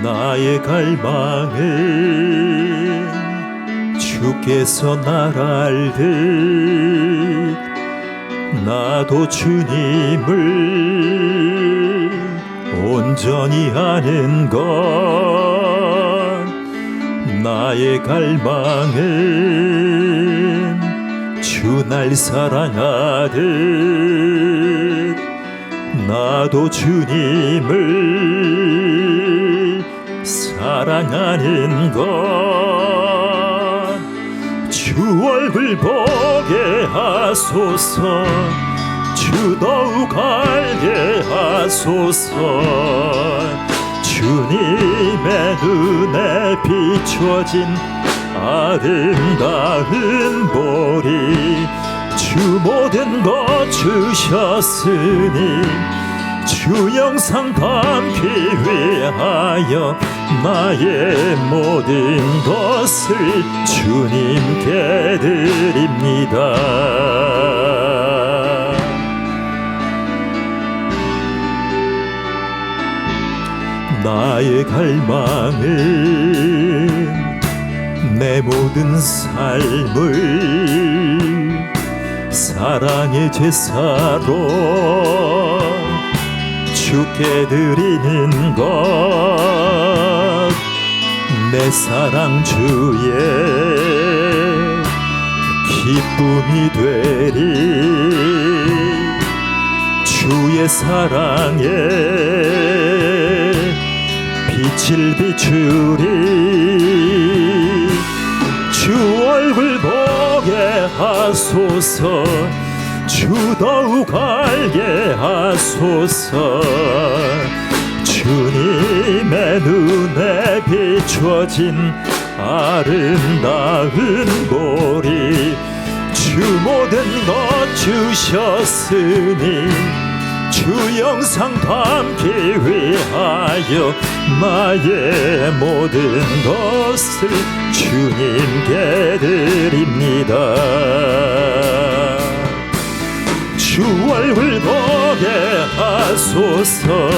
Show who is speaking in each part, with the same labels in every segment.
Speaker 1: 나의 갈망은 주께서 날 알듯 나도 주님을 온전히 아는 것. 나의 갈망은 주 날 사랑하듯 나도 주님을 사랑하는 것. 주 얼굴 보게 하소서. 주 더욱 알게 하소서. 주님의 눈에 비춰진 아름다운 보리. 주 모든 것 주셨으니 주 영상 담기 위하여 나의 모든 것을 주님께 드립니다. 나의 갈망은 내 모든 삶을 사랑의 제사로 주께 드리는 것. 내 사랑 주의 기쁨이 되리. 주의 사랑에 빛을 비추리. 주 얼굴 보게 하소서. 주 더욱 알게 하소서. 주님의 눈에 비춰진 아름다운 보리. 주 모든 것 주셨으니 주 영상 담기 위하여 나의 모든 것을 주님께 드립니다. 주 얼굴 보게 하소서.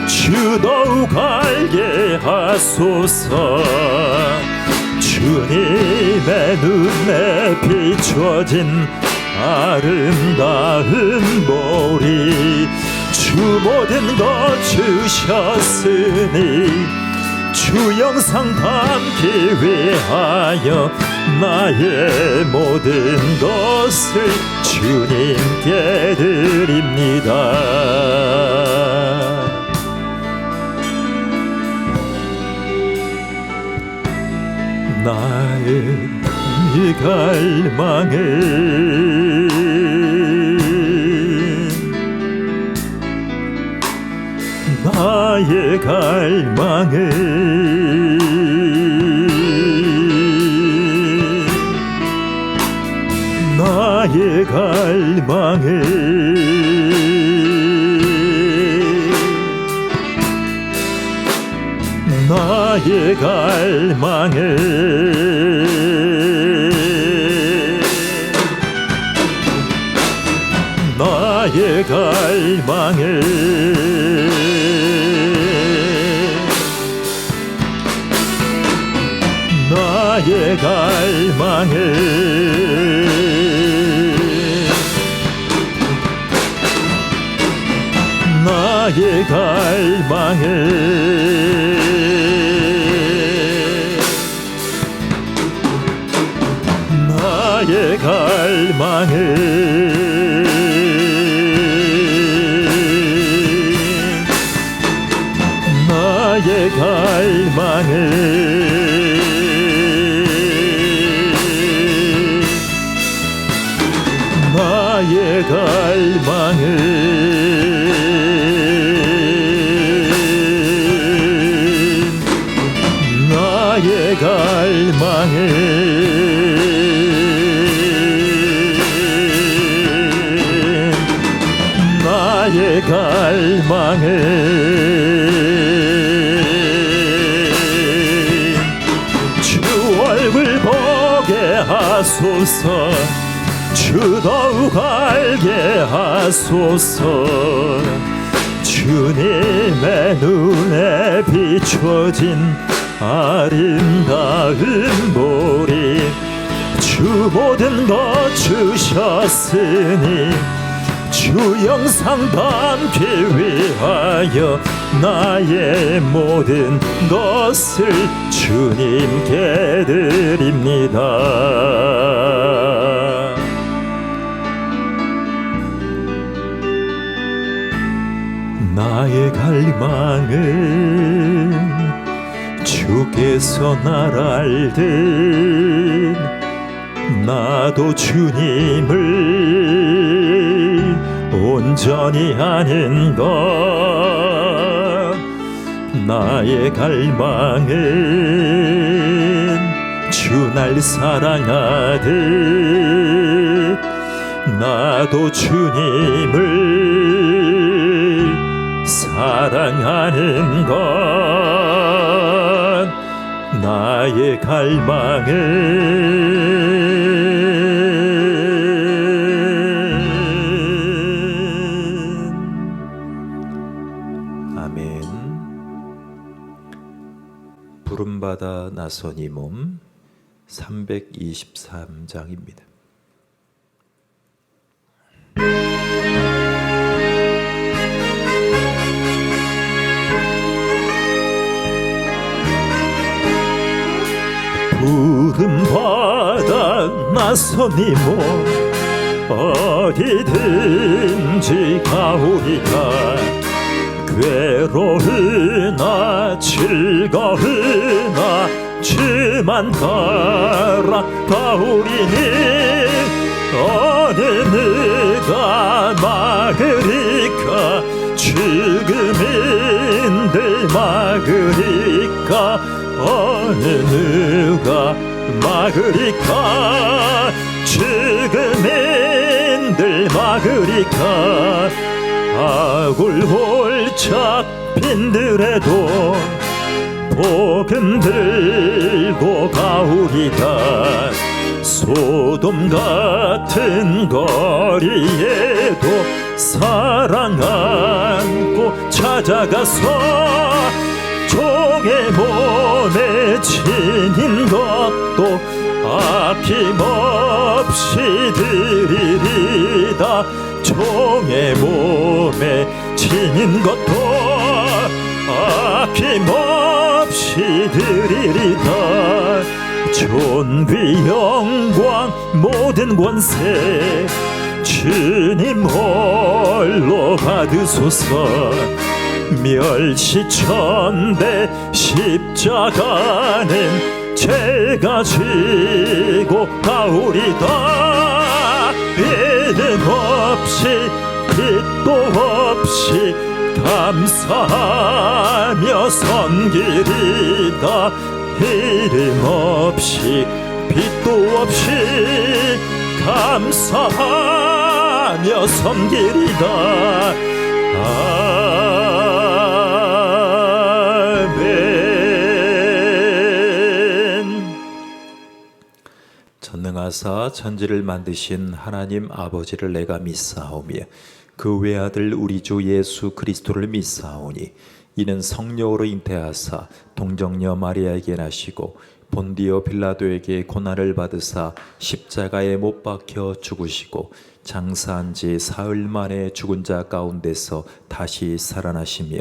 Speaker 1: 주 더욱 알게 하소서. 주님의 눈에 비춰진 아름다운 보리. 주 모든 것 주셨으니 주 영상 담기 위하여 나의 모든 것을 주님께 드립니다. 나의 이 갈망은 나의 갈망은 나의 갈망은 나의 갈망은 나의 갈망은 나의 갈망은 나의 갈망은 나의 갈망은 나의 갈망은 나의 갈망은 나의 갈망은 나의 갈망은 주 얼굴 보게 하소서. 주 더욱 알게 하소서. 주님의 눈에 비춰진 아름다운 보리 주 모든 것 주셨으니 주 영상 담기 위하여 나의 모든 것을 주님께 드립니다. 나의 갈망은 주께서 날 알듯 나도 주님을 온전히 아는 것 나의 갈망은 주 날 사랑하듯 나도 주님을 사랑하는 것 나의 갈망은 아멘. 부름받아 나선 이 몸 323장입니다. 부름받아 나선 이 몸 어디든지 가오리다 괴로우나 즐거우나 주만 따라가오리니 어느 누가 막으리까 죽음인들 막으리까 어느 누가 막으리까 죽음인들 막으리까 아굴골짝 빈들에도 복음 들고 가오리다 소돔 같은 거리에도 사랑 안고 찾아가서 종의 몸에 지닌 것도 아낌없이 드리리다 종의 몸에 지닌 것도 아낌없이 드리리다 존귀 영광 모든 권세 주님 홀로 받으소서 멸시천대 십자가는 제가 지고 가오리다 이름 없이 빛도 없이 감사하며 섬기리다 이름 없이 빛도 없이 감사하며 섬기리다 아멘. 전능하사 천지를 만드신 하나님 아버지를 내가 믿사오며 그 외아들 우리 주 예수 그리스도를 믿사오니 이는 성령으로 잉태하사 동정녀 마리아에게 나시고 본디오 빌라도에게 고난을 받으사 십자가에 못 박혀 죽으시고 장사한 지 사흘 만에 죽은 자 가운데서 다시 살아나시며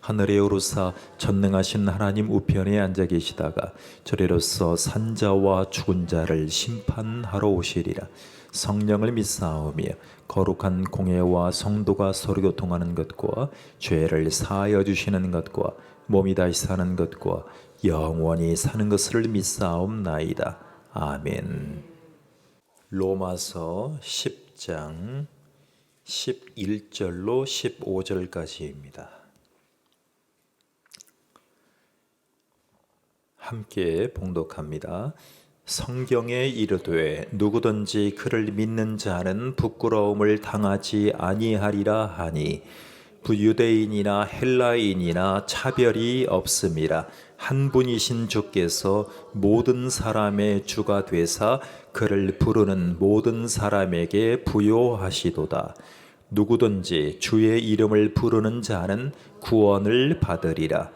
Speaker 1: 하늘에 오르사 전능하신 하나님 우편에 앉아 계시다가 저리로서 산자와 죽은 자를 심판하러 오시리라. 성령을 믿사오며 거룩한 공예와 성도가 서로 교통하는 것과 죄를 사하여 주시는 것과 몸이 다시 사는 것과 영원히 사는 것을 믿사옵나이다. 아멘. 로마서 10장 11절로 15절까지입니다. 함께 봉독합니다. 성경에 이르되 누구든지 그를 믿는 자는 부끄러움을 당하지 아니하리라 하니 유대인이나 헬라인이나 차별이 없음이라. 한 분이신 주께서 모든 사람의 주가 되사 그를 부르는 모든 사람에게 부요하시도다. 누구든지 주의 이름을 부르는 자는 구원을 받으리라.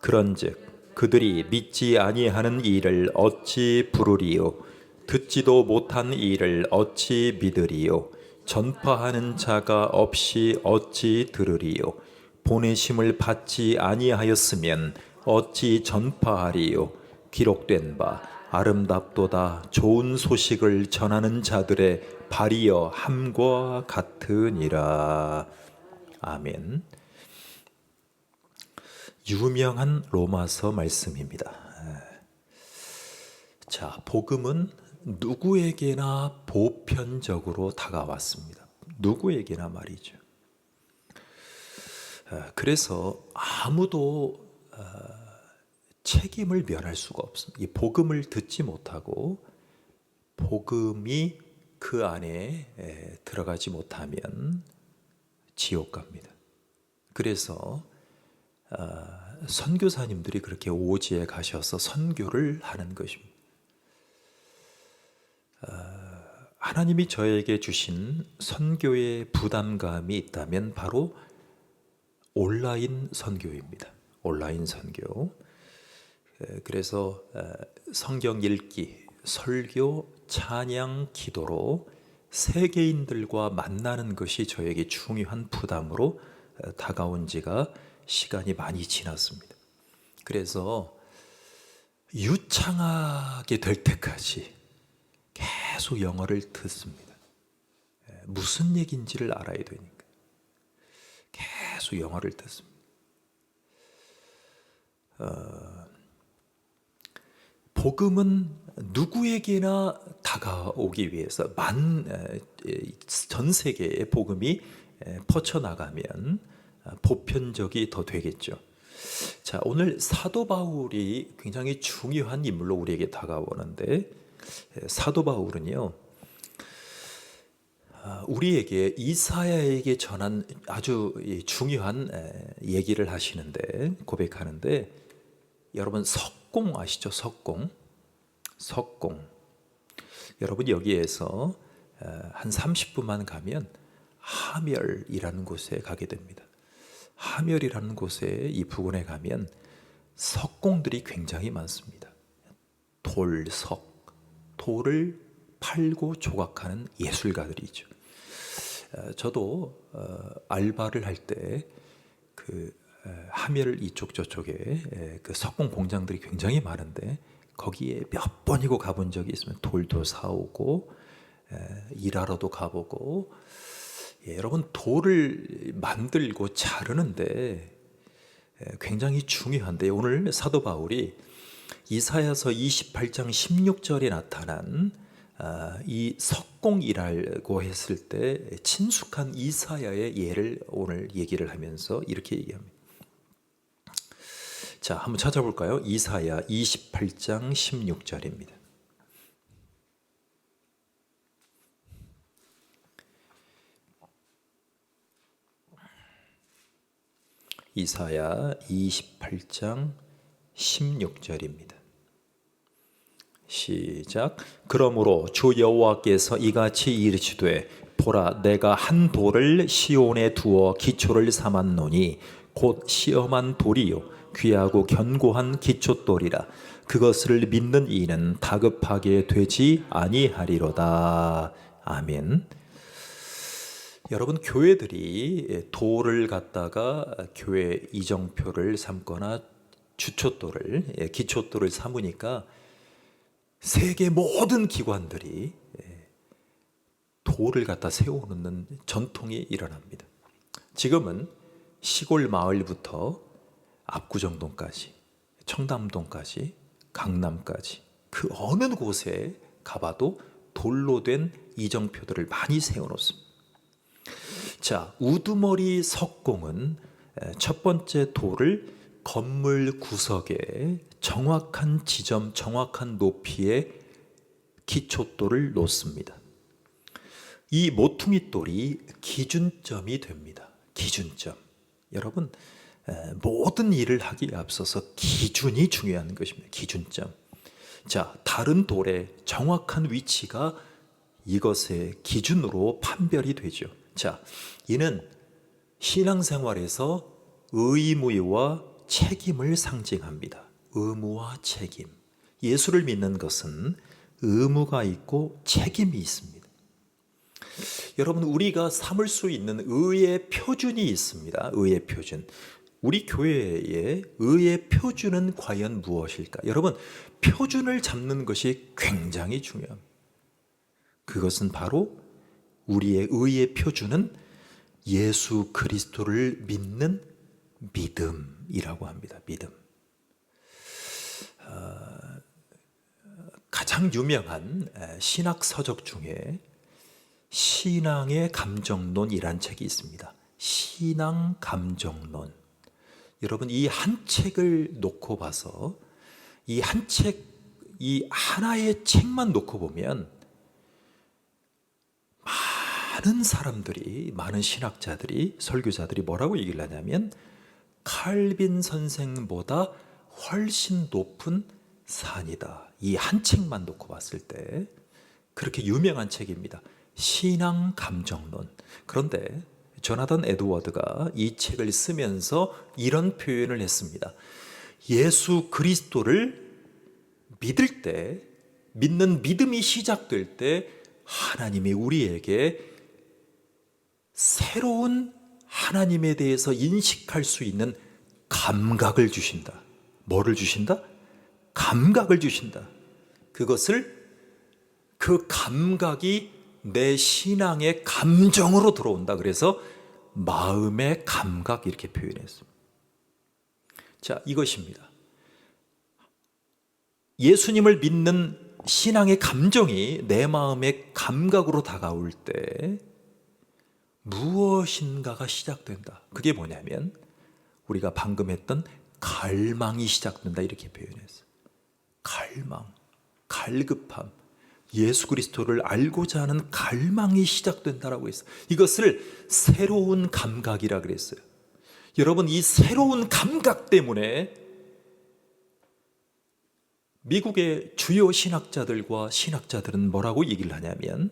Speaker 1: 그런즉 그들이 믿지 아니하는 이를 어찌 부르리요? 듣지도 못한 이를 어찌 믿으리요? 전파하는 자가 없이 어찌 들으리요? 보내심을 받지 아니하였으면 어찌 전파하리요? 기록된 바 아름답도다 좋은 소식을 전하는 자들의 발이여 함과 같으니라. 아멘. 유명한 로마서 말씀입니다. 자, 복음은 누구에게나 보편적으로 다가왔습니다. 누구에게나 말이죠. 그래서 아무도 책임을 면할 수가 없습니다. 이 복음을 듣지 못하고 복음이 그 안에 들어가지 못하면 지옥 갑니다. 그래서 선교사님들이 그렇게 오지에 가셔서 선교를 하는 것입니다. 하나님이 저에게 주신 선교의 부담감이 있다면 바로 온라인 선교입니다. 온라인 선교. 그래서 성경 읽기, 설교, 찬양, 기도로 세계인들과 만나는 것이 저에게 중요한 부담으로 다가온 지가 시간이 많이 지났습니다. 그래서 유창하게 될 때까지 계속 영어를 듣습니다. 무슨 얘기인지를 알아야 되니까 계속 영어를 듣습니다. 복음은 누구에게나 다가오기 위해서 전 세계에 복음이 퍼쳐나가면 보편적이 더 되겠죠. 자, 오늘 사도 바울이 굉장히 중요한 인물로 우리에게 다가오는데, 사도 바울은요, 우리에게 이사야에게 전한 아주 중요한 얘기를 하시는데, 고백하는데, 여러분 석공 아시죠? 석공. 여러분 여기에서 한 30분만 가면 하멸이라는 곳에 가게 됩니다. 하멸이라는 곳에 이 부근에 가면 석공들이 굉장히 많습니다. 돌을 팔고 조각하는 예술가들이죠. 저도 알바를 할 때 그 하멸 이쪽 저쪽에 그 석공 공장들이 굉장히 많은데 거기에 몇 번이고 가본 적이 있으면 돌도 사오고 일하러도 가보고, 여러분 돌을 만들고 자르는데 굉장히 중요한데, 오늘 사도 바울이 이사야서 28장 16절에 나타난 이 석공이라고 했을 때 친숙한 이사야의 예를 오늘 얘기를 하면서 이렇게 얘기합니다. 자, 한번 찾아볼까요? 이사야 28장 16절입니다. 이사야 28장 16절입니다. 시작. 그러므로 주 여호와께서 이같이 이르시되, 보라, 내가 한 돌을 시온에 두어 기초를 삼았노니 곧 시험한 돌이요 귀하고 견고한 기초돌이라. 그것을 믿는 이는 다급하게 되지 아니하리로다. 아멘. 여러분, 교회들이 돌을 갖다가 교회 이정표를 삼거나 주초돌을, 기초돌을 삼으니까 세계 모든 기관들이 돌을 갖다 세워놓는 전통이 일어납니다. 지금은 시골 마을부터 압구정동까지, 청담동까지, 강남까지 그 어느 곳에 가봐도 돌로 된 이정표들을 많이 세워놓습니다. 자, 우두머리 석공은 첫 번째 돌을 건물 구석에 정확한 지점, 정확한 높이의 기초돌을 놓습니다. 이 모퉁이 돌이 기준점이 됩니다. 기준점. 여러분, 모든 일을 하기에 앞서서 기준이 중요한 것입니다. 기준점. 자, 다른 돌의 정확한 위치가 이것의 기준으로 판별이 되죠. 자, 이는 신앙생활에서 의무와 책임을 상징합니다. 의무와 책임. 예수를 믿는 것은 의무가 있고 책임이 있습니다. 여러분, 우리가 삼을 수 있는 의의 표준이 있습니다. 의의 표준. 우리 교회의 의의 표준은 과연 무엇일까? 여러분, 표준을 잡는 것이 굉장히 중요합니다. 그것은 바로 우리의 의의 표준은 예수 그리스도를 믿는 믿음이라고 합니다. 믿음. 가장 유명한 신학 서적 중에 신앙의 감정론이란 책이 있습니다. 신앙 감정론. 여러분, 이 한 책을 놓고 봐서 이 하나의 책만 놓고 보면 많은 사람들이, 많은 신학자들이, 설교자들이 뭐라고 얘기를 하냐면 칼빈 선생보다 훨씬 높은 산이다. 이 한 책만 놓고 봤을 때 그렇게 유명한 책입니다. 신앙 감정론. 그런데 조나단 에드워드가 이 책을 쓰면서 이런 표현을 했습니다. 예수 그리스도를 믿을 때, 믿는 믿음이 시작될 때 하나님이 우리에게 새로운 하나님에 대해서 인식할 수 있는 감각을 주신다. 뭐를 주신다? 감각을 주신다. 그 감각이 내 신앙의 감정으로 들어온다. 그래서 마음의 감각, 이렇게 표현했습니다. 자, 이것입니다. 예수님을 믿는 신앙의 감정이 내 마음의 감각으로 다가올 때 무엇인가가 시작된다. 그게 뭐냐면 우리가 방금 했던 갈망이 시작된다, 이렇게 표현했어요. 갈망, 갈급함, 예수 그리스도를 알고자 하는 갈망이 시작된다라고 했어요. 이것을 새로운 감각이라 그랬어요. 여러분, 이 새로운 감각 때문에 미국의 주요 신학자들과 신학자들은 뭐라고 얘기를 하냐면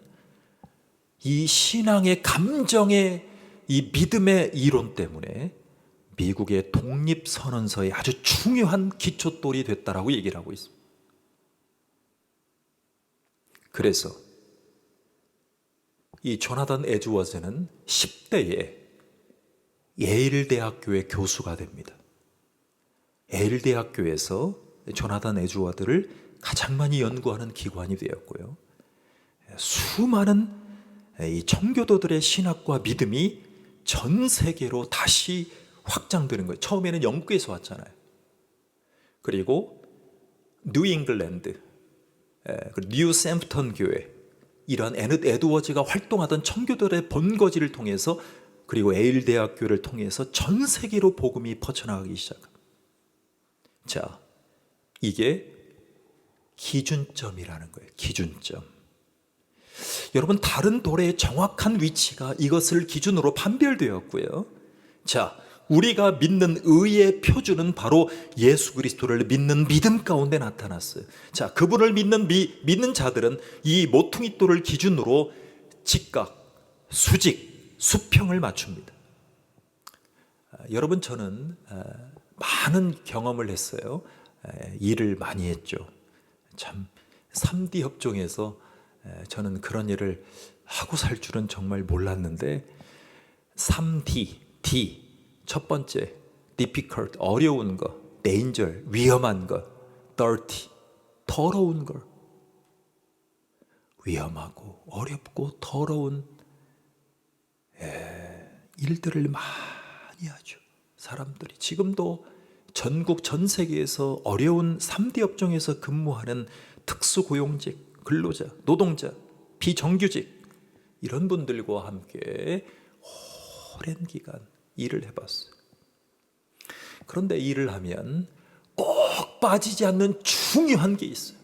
Speaker 1: 이 신앙의 감정의 이 믿음의 이론 때문에 미국의 독립선언서의 아주 중요한 기초돌이 됐다라고 얘기를 하고 있습니다. 그래서 이 조나단 에드워즈는 10대에 예일 대학교의 교수가 됩니다. 예일 대학교에서 조나단 에드워드를 가장 많이 연구하는 기관이 되었고요. 수많은 이 청교도들의 신학과 믿음이 전 세계로 다시 확장되는 거예요. 처음에는 영국에서 왔잖아요. 그리고 뉴잉글랜드, 뉴샘프턴 교회, 이런 에드워즈가 활동하던 청교도의 본거지를 통해서, 그리고 에일 대학교를 통해서 전 세계로 복음이 퍼져나가기 시작합니다. 자, 이게 기준점이라는 거예요. 기준점. 여러분, 다른 돌의 정확한 위치가 이것을 기준으로 판별되었고요. 자, 우리가 믿는 의의 표준은 바로 예수 그리스도를 믿는 믿음 가운데 나타났어요. 자, 그분을 믿는 자들은 이 모퉁이돌을 기준으로 직각, 수직, 수평을 맞춥니다. 여러분, 저는 많은 경험을 했어요. 일을 많이 했죠. 참 3D 협종에서 저는 그런 일을 하고 살 줄은 정말 몰랐는데 3D, D, 첫 번째 difficult, 어려운 거, danger, 위험한 거, dirty, 더러운 걸, 위험하고 어렵고 더러운 일들을 많이 하죠. 사람들이 지금도 전국 전 세계에서 어려운 3D 업종에서 근무하는 특수고용직, 근로자, 노동자, 비정규직, 이런 분들과 함께 오랜 기간 일을 해봤어요. 그런데 일을 하면 꼭 빠지지 않는 중요한 게 있어요.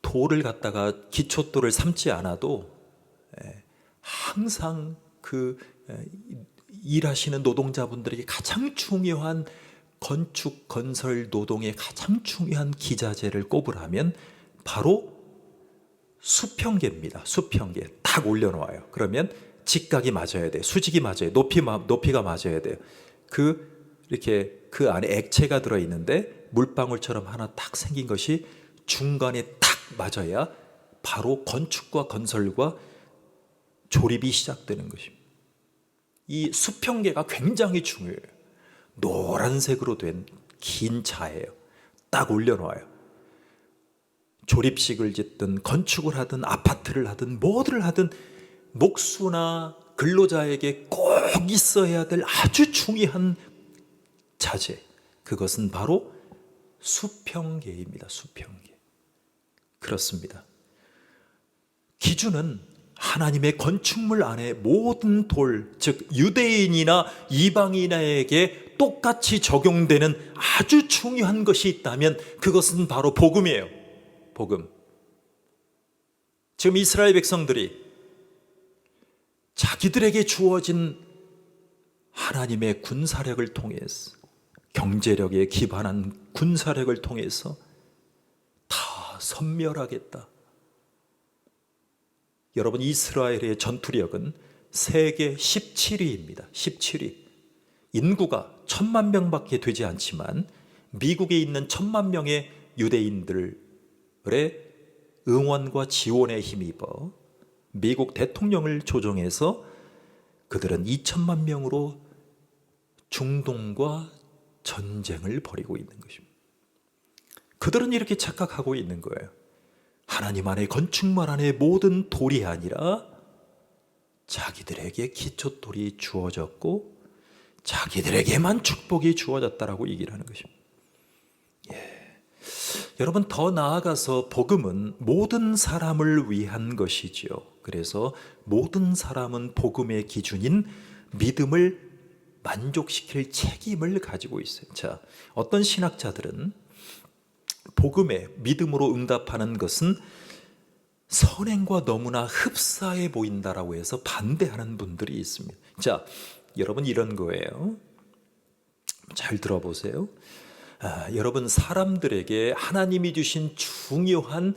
Speaker 1: 돌을 갖다가 기초돌을 삼지 않아도 항상 그 일하시는 노동자분들에게 가장 중요한 건축 건설 노동의 가장 중요한 기자재를 꼽으라면 바로 수평계입니다. 수평계 딱 올려놓아요. 그러면 직각이 맞아야 돼요. 수직이 맞아요. 높이가 맞아야 돼요. 이렇게 그 안에 액체가 들어있는데 물방울처럼 하나 딱 생긴 것이 중간에 딱 맞아야 바로 건축과 건설과 조립이 시작되는 것입니다. 이 수평계가 굉장히 중요해요. 노란색으로 된 긴 차예요. 딱 올려놓아요. 조립식을 짓든 건축을 하든 아파트를 하든 뭐를 하든 목수나 근로자에게 꼭 있어야 될 아주 중요한 자재, 그것은 바로 수평계입니다. 수평계. 그렇습니다. 기준은 하나님의 건축물 안에 모든 돌, 즉 유대인이나 이방인에게 똑같이 적용되는 아주 중요한 것이 있다면 그것은 바로 복음이에요. 복음. 지금 이스라엘 백성들이 자기들에게 주어진 하나님의 군사력을 통해서, 경제력에 기반한 군사력을 통해서 다 섬멸하겠다. 여러분, 이스라엘의 전투력은 세계 17위입니다. 17위. 인구가 1000만 명밖에 되지 않지만 미국에 있는 1000만 명의 유대인들의 응원과 지원에 힘입어 미국 대통령을 조종해서 그들은 2000만 명으로 중동과 전쟁을 벌이고 있는 것입니다. 그들은 이렇게 착각하고 있는 거예요. 하나님 안의 건축물 안에 모든 돌이 아니라 자기들에게 기초돌이 주어졌고 자기들에게만 축복이 주어졌다라고 얘기를 하는 것입니다. 여러분, 더 나아가서 복음은 모든 사람을 위한 것이지요. 그래서 모든 사람은 복음의 기준인 믿음을 만족시킬 책임을 가지고 있어요. 자, 어떤 신학자들은 복음에 믿음으로 응답하는 것은 선행과 너무나 흡사해 보인다라고 해서 반대하는 분들이 있습니다. 자, 여러분, 이런 거예요. 잘 들어보세요. 여러분, 사람들에게 하나님이 주신 중요한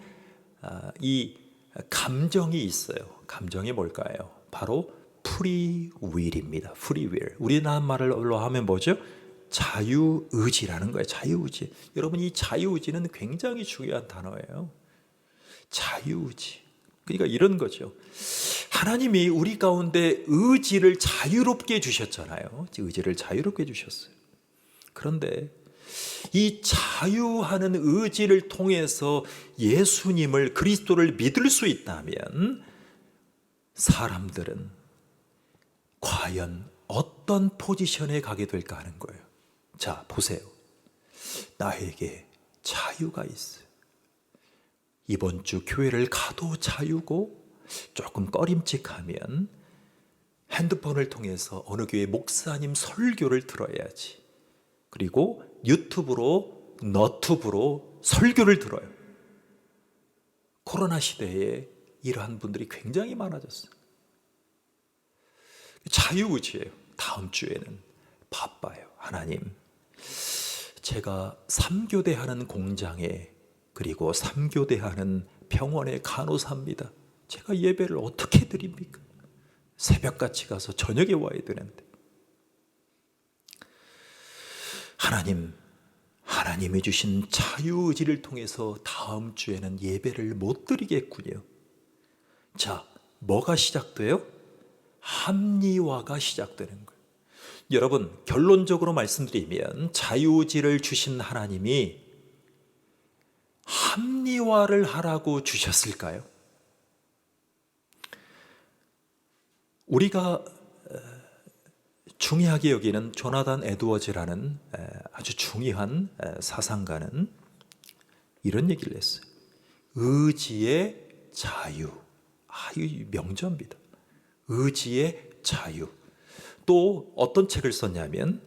Speaker 1: 이 감정이 있어요. 감정이 뭘까요? 바로 프리윌입니다. 프리윌. 우리나라 말로 하면 뭐죠? 자유의지라는 거예요. 자유의지. 여러분, 이 자유의지는 굉장히 중요한 단어예요. 자유의지. 그러니까 이런 거죠. 하나님이 우리 가운데 의지를 자유롭게 주셨잖아요. 의지를 자유롭게 주셨어요. 그런데 이 자유하는 의지를 통해서 예수님을, 그리스도를 믿을 수 있다면 사람들은 과연 어떤 포지션에 가게 될까 하는 거예요. 자, 보세요. 나에게 자유가 있어요. 이번 주 교회를 가도 자유고, 조금 꺼림칙하면 핸드폰을 통해서 어느 교회 목사님 설교를 들어야지. 그리고 유튜브로, 너튜브로 설교를 들어요. 코로나 시대에 이러한 분들이 굉장히 많아졌어요. 자유의지예요. 다음 주에는 바빠요. 하나님, 제가 3교대 하는 공장에, 그리고 3교대 하는 병원의 간호사입니다. 제가 예배를 어떻게 드립니까? 새벽같이 가서 저녁에 와야 되는데. 하나님이 주신 자유의지를 통해서 다음 주에는 예배를 못 드리겠군요. 자, 뭐가 시작돼요? 합리화가 시작되는 거예요. 여러분, 결론적으로 말씀드리면 자유의지를 주신 하나님이 합리화를 하라고 주셨을까요? 우리가 중요하게 여기는 조나단 에드워즈라는 아주 중요한 사상가는 이런 얘기를 했어요. 의지의 자유. 이 명저입니다. 의지의 자유. 또 어떤 책을 썼냐면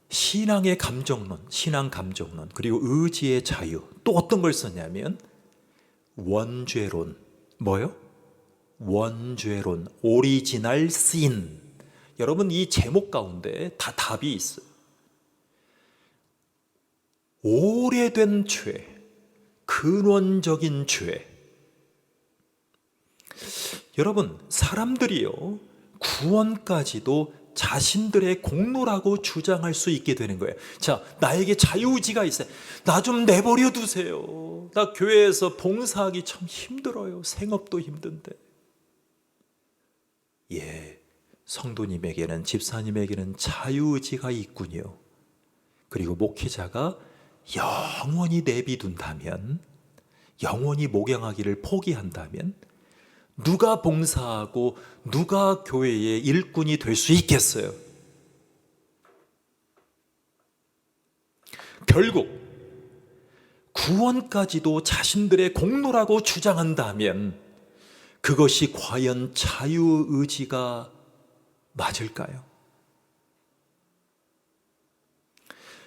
Speaker 1: 신앙의 감정론, 신앙 감정론, 그리고 의지의 자유. 또 어떤 걸 썼냐면 원죄론. 뭐요? 원죄론, 오리지널 신. 여러분, 이 제목 가운데 다 답이 있어요. 오래된 죄, 근원적인 죄. 여러분, 사람들이요, 구원까지도 자신들의 공로라고 주장할 수 있게 되는 거예요. 자, 나에게 자유의지가 있어요. 나 좀 내버려 두세요. 나 교회에서 봉사하기 참 힘들어요. 생업도 힘든데. 예, 성도님에게는, 집사님에게는 자유의지가 있군요. 그리고 목회자가 영원히 내비둔다면, 영원히 목양하기를 포기한다면 누가 봉사하고 누가 교회의 일꾼이 될 수 있겠어요? 결국 구원까지도 자신들의 공로라고 주장한다면 그것이 과연 자유의지가 맞을까요?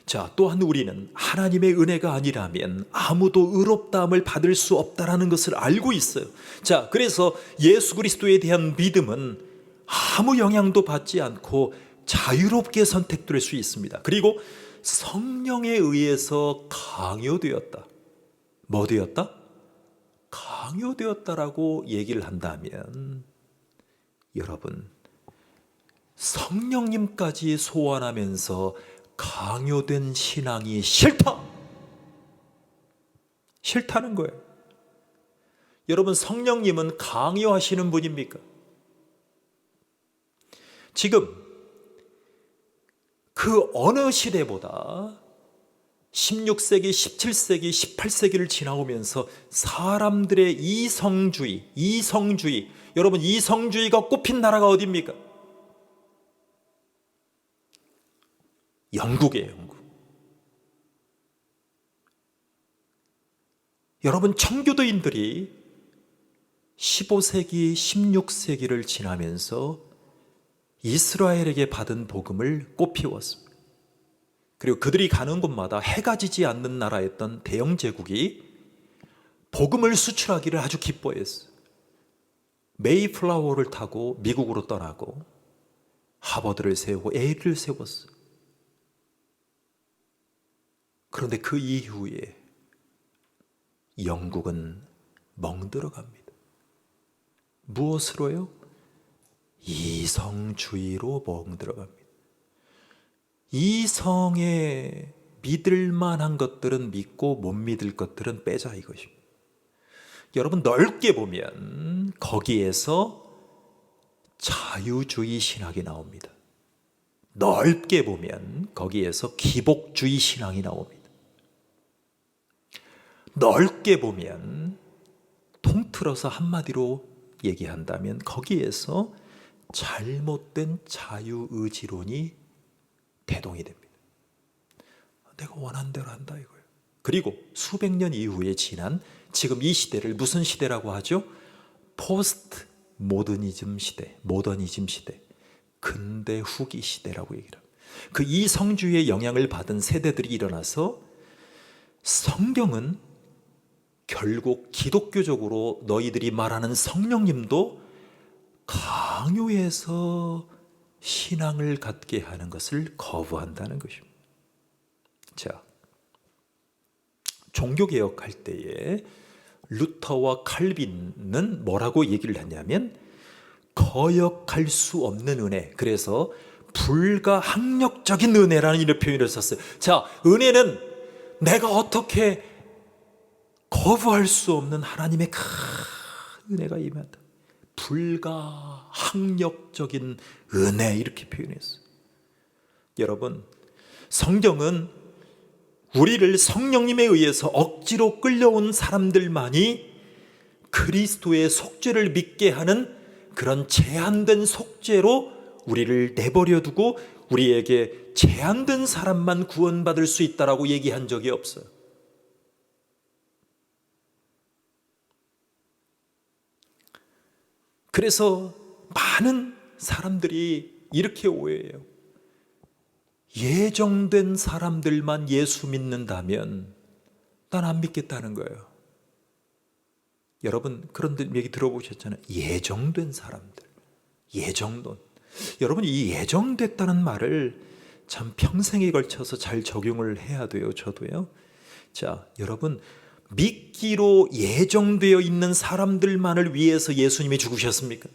Speaker 1: 자, 또한 우리는 하나님의 은혜가 아니라면 아무도 의롭다함을 받을 수 없다라는 것을 알고 있어요. 자, 그래서 예수 그리스도에 대한 믿음은 아무 영향도 받지 않고 자유롭게 선택될 수 있습니다. 그리고 성령에 의해서 강요되었다. 뭐 되었다? 강요되었다라고 얘기를 한다면, 여러분, 성령님까지 소환하면서 강요된 신앙이 싫다! 싫다는 거예요. 여러분, 성령님은 강요하시는 분입니까? 지금 그 어느 시대보다 16세기, 17세기, 18세기를 지나오면서 사람들의 이성주의, 여러분, 이성주의가 꼽힌 나라가 어디입니까? 영국이에요, 영국. 여러분, 청교도인들이 15세기, 16세기를 지나면서 이스라엘에게 받은 복음을 꽃피웠습니다. 그리고 그들이 가는 곳마다 해가 지지 않는 나라였던 대영 제국이 복음을 수출하기를 아주 기뻐했어요. 메이플라워를 타고 미국으로 떠나고 하버드를 세우고 예일을 세웠어요. 그런데 그 이후에 영국은 멍들어갑니다. 무엇으로요? 이성주의로 멍들어갑니다. 이성에 믿을 만한 것들은 믿고 못 믿을 것들은 빼자 이것입니다. 여러분, 넓게 보면 거기에서 자유주의 신학이 나옵니다. 넓게 보면 거기에서 기복주의 신앙이 나옵니다. 넓게 보면, 통틀어서 한마디로 얘기한다면 거기에서 잘못된 자유의지론이 대동이 됩니다. 내가 원하는 대로 한다 이거예요. 그리고 수백 년 이후에 지난 지금 이 시대를 무슨 시대라고 하죠? 포스트 모더니즘 시대, 모더니즘 시대, 근대 후기 시대라고 얘기를 합니다. 그 이성주의의 영향을 받은 세대들이 일어나서 성경은 결국 기독교적으로 너희들이 말하는 성령님도 강요해서 신앙을 갖게 하는 것을 거부한다는 것입니다. 자, 종교개혁할 때에 루터와 칼빈은 뭐라고 얘기를 했냐면 거역할 수 없는 은혜, 그래서 불가항력적인 은혜라는 이런 표현을 썼어요. 자, 은혜는 내가 어떻게 거부할 수 없는 하나님의 큰 은혜가 임한다. 불가항력적인 은혜, 이렇게 표현했어요. 여러분, 성경은 우리를 성령님에 의해서 억지로 끌려온 사람들만이 그리스도의 속죄를 믿게 하는 그런 제한된 속죄로 우리를 내버려 두고 우리에게 제한된 사람만 구원받을 수 있다라고 얘기한 적이 없어요. 그래서 많은 사람들이 이렇게 오해해요. 예정된 사람들만 예수 믿는다면 난 안 믿겠다는 거예요. 여러분, 그런 얘기 들어보셨잖아요. 예정된 사람들, 예정론. 여러분, 이 예정됐다는 말을 참 평생에 걸쳐서 잘 적용을 해야 돼요. 저도요. 자, 여러분, 믿기로 예정되어 있는 사람들만을 위해서 예수님이 죽으셨습니까?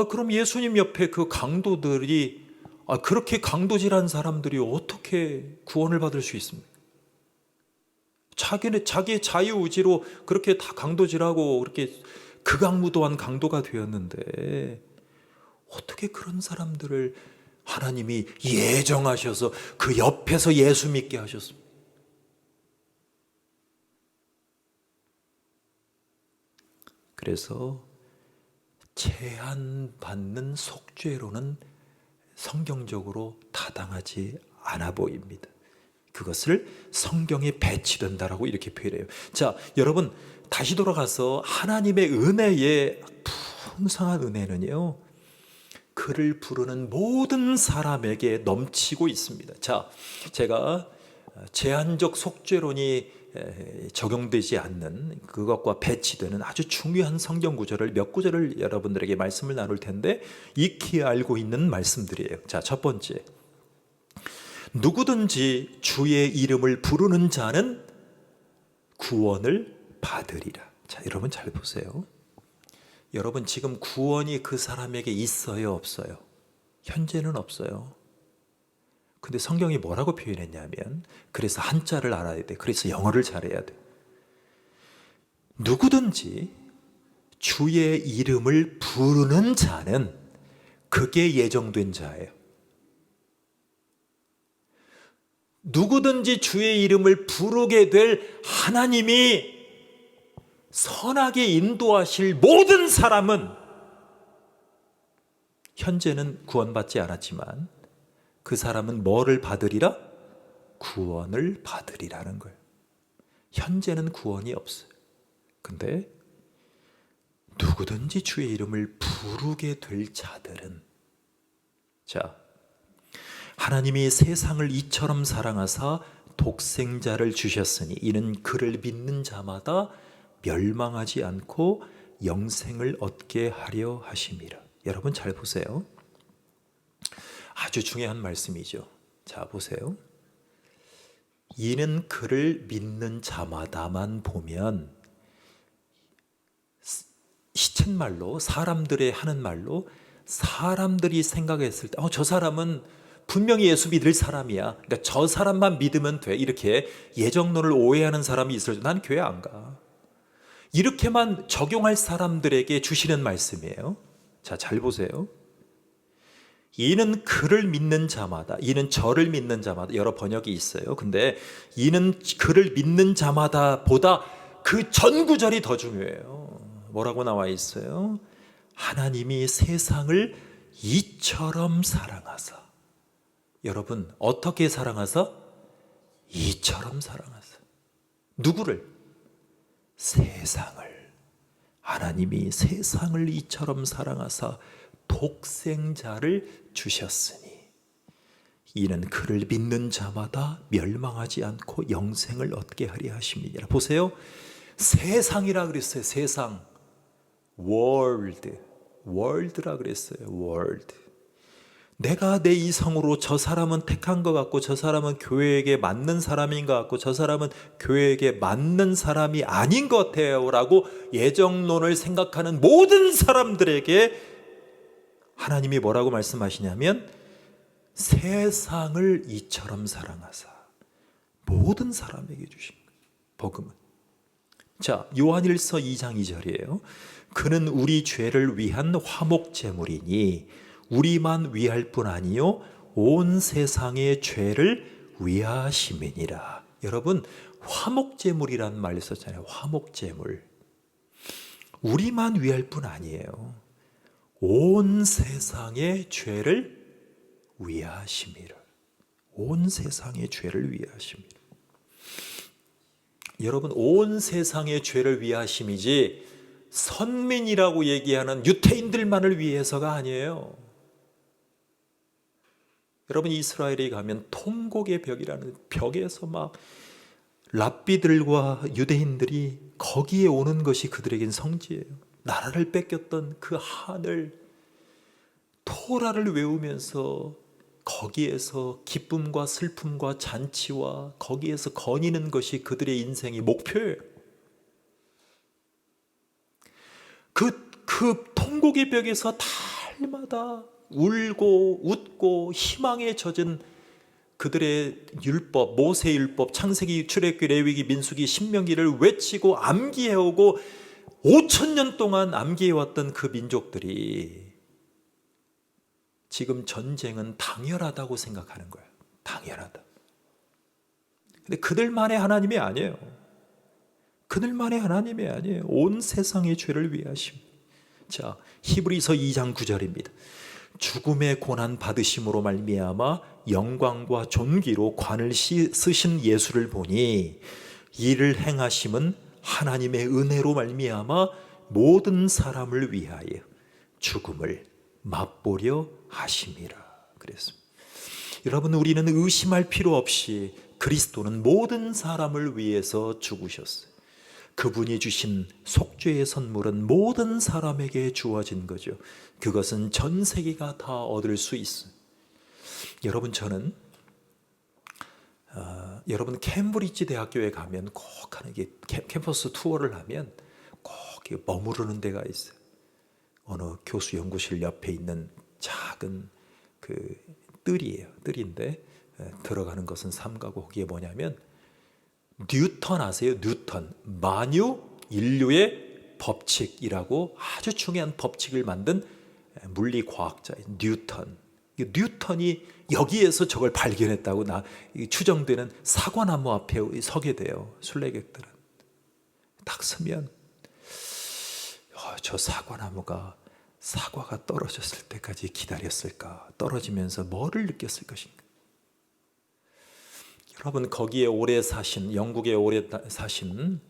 Speaker 1: 그럼 예수님 옆에 그 강도들이, 그렇게 강도질한 사람들이 어떻게 구원을 받을 수 있습니까? 자기의 자유의지로 그렇게 다 강도질하고 그렇게 극악무도한 강도가 되었는데 어떻게 그런 사람들을 하나님이 예정하셔서 그 옆에서 예수 믿게 하셨습니까? 그래서 제한받는 속죄로는 성경적으로 타당하지 않아 보입니다. 그것을 성경에 배치된다라고 이렇게 표현해요. 자, 여러분, 다시 돌아가서 하나님의 은혜의 풍성한 은혜는요, 그를 부르는 모든 사람에게 넘치고 있습니다. 자, 제가 제한적 속죄론이 적용되지 않는 그것과 배치되는 아주 중요한 성경 구절을 몇 구절을 여러분들에게 말씀을 나눌 텐데 익히 알고 있는 말씀들이에요. 자, 첫 번째, 누구든지 주의 이름을 부르는 자는 구원을 받으리라. 자, 여러분 잘 보세요. 여러분, 지금 구원이 그 사람에게 있어요, 없어요? 현재는 없어요. 근데 성경이 뭐라고 표현했냐면, 그래서 한자를 알아야 돼. 그래서 영어를 잘해야 돼. 누구든지 주의 이름을 부르는 자는 그게 예정된 자예요. 누구든지 주의 이름을 부르게 될 하나님이 선하게 인도하실 모든 사람은 현재는 구원받지 않았지만 그 사람은 뭐를 받으리라? 구원을 받으리라는 거예요. 현재는 구원이 없어요. 근데 누구든지 주의 이름을 부르게 될 자들은, 자, 하나님이 세상을 이처럼 사랑하사 독생자를 주셨으니 이는 그를 믿는 자마다 멸망하지 않고 영생을 얻게 하려 하심이라. 여러분 잘 보세요. 아주 중요한 말씀이죠. 자, 보세요. 이는 그를 믿는 자마다만 보면, 시쳇말로, 사람들의 하는 말로, 사람들이 생각했을 때 저 사람은 분명히 예수 믿을 사람이야, 그러니까 저 사람만 믿으면 돼, 이렇게 예정론을 오해하는 사람이 있어도 난 교회 안 가, 이렇게만 적용할 사람들에게 주시는 말씀이에요. 자, 잘 보세요. 이는 그를 믿는 자마다, 이는 저를 믿는 자마다, 여러 번역이 있어요. 근데 이는 그를 믿는 자마다 보다 그 전 구절이 더 중요해요. 뭐라고 나와 있어요? 하나님이 세상을 이처럼 사랑하사. 여러분, 어떻게 사랑하사? 이처럼 사랑하사. 누구를? 세상을. 하나님이 세상을 이처럼 사랑하사 독생자를 주셨으니 이는 그를 믿는 자마다 멸망하지 않고 영생을 얻게 하려 하심이니라. 보세요. 세상이라 그랬어요. 세상. 월드라 그랬어요. 월드. 내가 내 이성으로 저 사람은 택한 것 같고 저 사람은 교회에게 맞는 사람인 것 같고 저 사람은 교회에게 맞는 사람이 아닌 것 같아요 라고 예정론을 생각하는 모든 사람들에게 하나님이 뭐라고 말씀하시냐면 세상을 이처럼 사랑하사 모든 사람에게 주신 거예요. 복음은. 자, 요한일서 2장 2절이에요. 그는 우리 죄를 위한 화목제물이니 우리만 위할 뿐 아니요 온 세상의 죄를 위하심이니라. 여러분, 화목제물이라는 말을 썼잖아요. 화목제물. 우리만 위할 뿐 아니에요. 온 세상의 죄를 위하심이라. 온 세상의 죄를 위하심이라. 여러분, 온 세상의 죄를 위하심이지 선민이라고 얘기하는 유태인들만을 위해서가 아니에요. 여러분, 이스라엘에 가면 통곡의 벽이라는 벽에서 막 랍비들과 유대인들이 거기에 오는 것이 그들에겐 성지예요. 나라를 뺏겼던 그 하늘, 토라를 외우면서 거기에서 기쁨과 슬픔과 잔치와 거기에서 거니는 것이 그들의 인생의 목표예요. 그 통곡의 벽에서 달마다 울고 웃고 희망에 젖은 그들의 율법, 모세의 율법, 창세기, 출애굽기, 레위기, 민수기, 신명기를 외치고 암기해오고 5,000년 동안 암기해왔던 그 민족들이 지금 전쟁은 당연하다고 생각하는 거예요. 당연하다. 근데 그들만의 하나님이 아니에요. 그들만의 하나님이 아니에요. 온 세상의 죄를 위하십니다. 자, 히브리서 2장 9절입니다. 죽음의 고난 받으심으로 말미암아 영광과 존귀로 관을 쓰신 예수를 보니 이를 행하심은 하나님의 은혜로 말미암아 모든 사람을 위하여 죽음을 맛보려 하심이라 그랬습니다. 여러분, 우리는 의심할 필요 없이 그리스도는 모든 사람을 위해서 죽으셨어요. 그분이 주신 속죄의 선물은 모든 사람에게 주어진 거죠. 그것은 전 세계가 다 얻을 수 있어요. 여러분, 저는 여러분 캠브리지 대학교에 가면 꼭 하는 게 캠퍼스 투어를 하면 꼭 머무르는 데가 있어요. 어느 교수 연구실 옆에 있는 작은 그 뜰이에요. 뜰인데 들어가는 것은 삼가고 거기에 뭐냐면 뉴턴 아세요? 뉴턴. 만유 인류의 법칙이라고 아주 중요한 법칙을 만든 물리과학자예요. 뉴턴. 뉴턴이 여기에서 저걸 발견했다고 추정되는 사과나무 앞에 서게 돼요. 순례객들은. 딱 서면 저 사과나무가 사과가 떨어졌을 때까지 기다렸을까? 떨어지면서 뭐를 느꼈을 것인가? 여러분, 거기에 오래 사신, 영국에 오래 사신,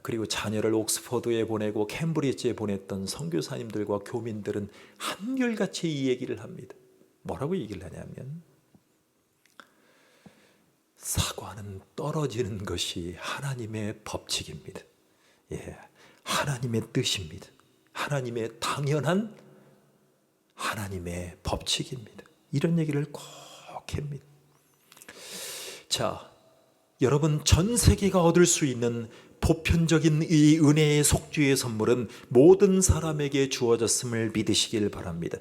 Speaker 1: 그리고 자녀를 옥스퍼드에 보내고 캠브리지에 보냈던 선교사님들과 교민들은 한결같이 이 얘기를 합니다. 뭐라고 얘기를 하냐면 사과는 떨어지는 것이 하나님의 법칙입니다. 예, 하나님의 뜻입니다. 하나님의 당연한 하나님의 법칙입니다. 이런 얘기를 꼭 합니다. 자, 여러분, 전 세계가 얻을 수 있는 보편적인 이 은혜의 속죄의 선물은 모든 사람에게 주어졌음을 믿으시길 바랍니다.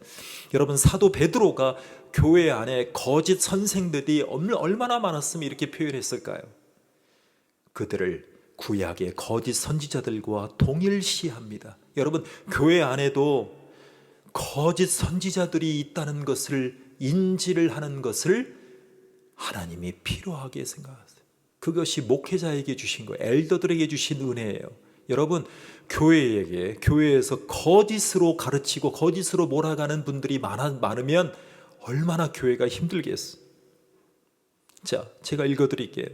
Speaker 1: 여러분, 사도 베드로가 교회 안에 거짓 선생들이 얼마나 많았으면 이렇게 표현했을까요? 그들을 구약의 거짓 선지자들과 동일시합니다. 여러분, 교회 안에도 거짓 선지자들이 있다는 것을 인지를 하는 것을 하나님이 필요하게 생각하세요. 그것이 목회자에게 주신 거예요. 엘더들에게 주신 은혜예요. 여러분, 교회에서 거짓으로 가르치고 거짓으로 몰아가는 분들이 많으면 얼마나 교회가 힘들겠어. 자, 제가 읽어드릴게요.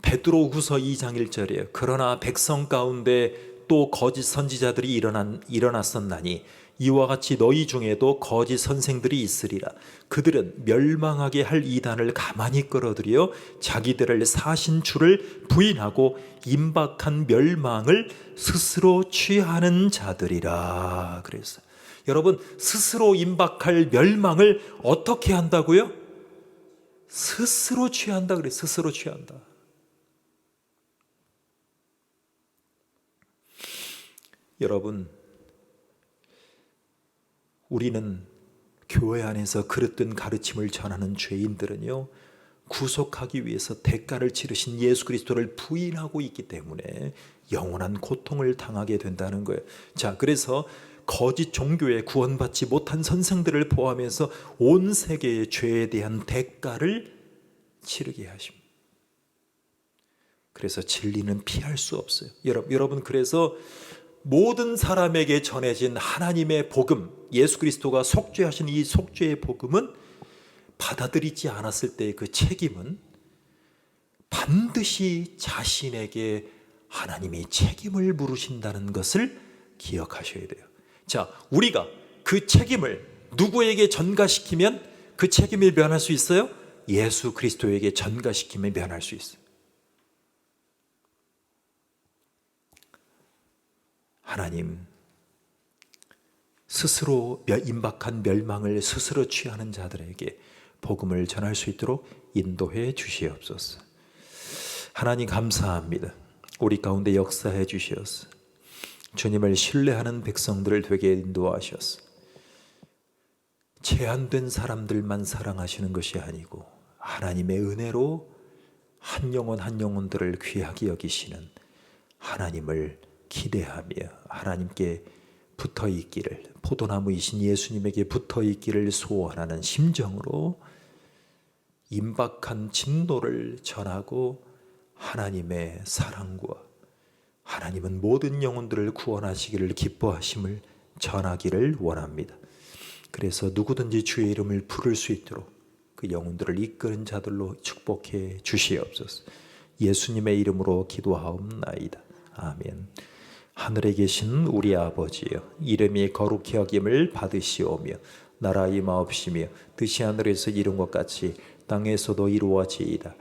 Speaker 1: 베드로후서 2장 1절이에요. 그러나 백성 가운데 또 거짓 선지자들이 일어났었나니 이와 같이 너희 중에도 거짓 선생들이 있으리라. 그들은 멸망하게 할 이단을 가만히 끌어들여 자기들을 사신 주를 부인하고 임박한 멸망을 스스로 취하는 자들이라. 그래서 여러분, 스스로 임박할 멸망을 어떻게 한다고요? 스스로 취한다 그래. 스스로 취한다. 여러분, 우리는 교회 안에서 그릇된 가르침을 전하는 죄인들은요, 구속하기 위해서 대가를 치르신 예수 그리스도를 부인하고 있기 때문에 영원한 고통을 당하게 된다는 거예요. 자, 그래서 거짓 종교에 구원받지 못한 선생들을 포함해서 온 세계의 죄에 대한 대가를 치르게 하십니다. 그래서 진리는 피할 수 없어요. 여러분, 그래서 모든 사람에게 전해진 하나님의 복음, 예수 그리스도가 속죄하신 이 속죄의 복음은 받아들이지 않았을 때의 그 책임은 반드시 자신에게 하나님이 책임을 물으신다는 것을 기억하셔야 돼요. 자, 우리가 그 책임을 누구에게 전가시키면 그 책임을 면할 수 있어요? 예수 그리스도에게 전가시키면 면할 수 있어요. 하나님, 스스로 임박한 멸망을 스스로 취하는 자들에게 복음을 전할 수 있도록 인도해 주시옵소서. 하나님 감사합니다. 우리 가운데 역사해 주시옵소서. 주님을 신뢰하는 백성들을 되게 인도하셔서 제한된 사람들만 사랑하시는 것이 아니고 하나님의 은혜로 한 영혼 한 영혼들을 귀하게 여기시는 하나님을 기대하며 하나님께 붙어있기를, 포도나무이신 예수님에게 붙어있기를 소원하는 심정으로 임박한 진노를 전하고 하나님의 사랑과 하나님은 모든 영혼들을 구원하시기를 기뻐하심을 전하기를 원합니다. 그래서 누구든지 주의 이름을 부를 수 있도록 그 영혼들을 이끄는 자들로 축복해 주시옵소서. 예수님의 이름으로 기도하옵나이다. 아멘. 하늘에 계신 우리 아버지여, 이름이 거룩히 여김을 받으시오며 나라 임하옵시며 뜻이 하늘에서 이룬 것 같이 땅에서도 이루어지이다.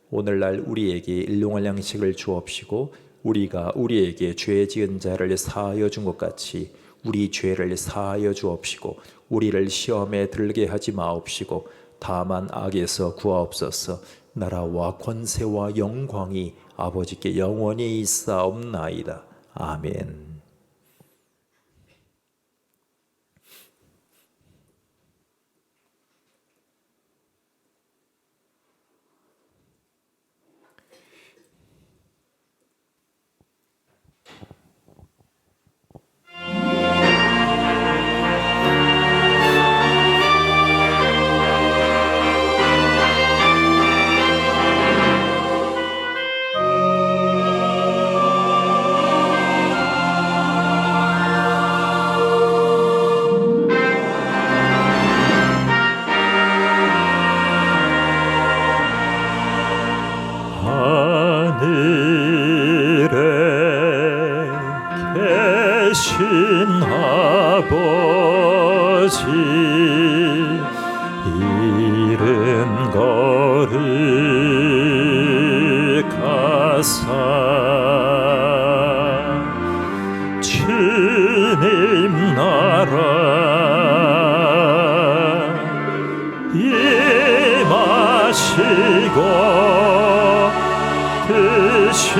Speaker 1: 오늘날 우리에게 일용할 양식을 주옵시고 우리가 우리에게 죄 지은 자를 사하여 준 것 같이 우리 죄를 사하여 주옵시고 우리를 시험에 들게 하지 마옵시고 다만 악에서 구하옵소서. 나라와 권세와 영광이 아버지께 영원히 있사옵나이다. 아멘.
Speaker 2: 아버지 이름 거룩하사 주님 나라 임하시고 뜻이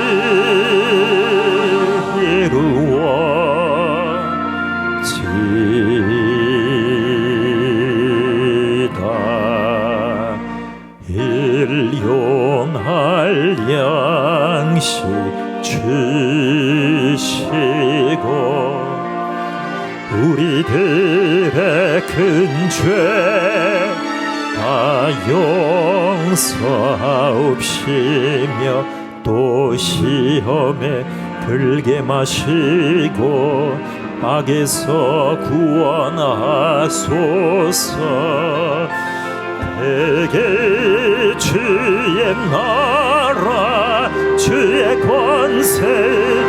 Speaker 2: 일용할 양식 주시고 우리들의 큰 죄 다 용서하옵시며 또 시험에 들게 마시고 악에서 구원하소서. 대개 주의 나라 주의 권세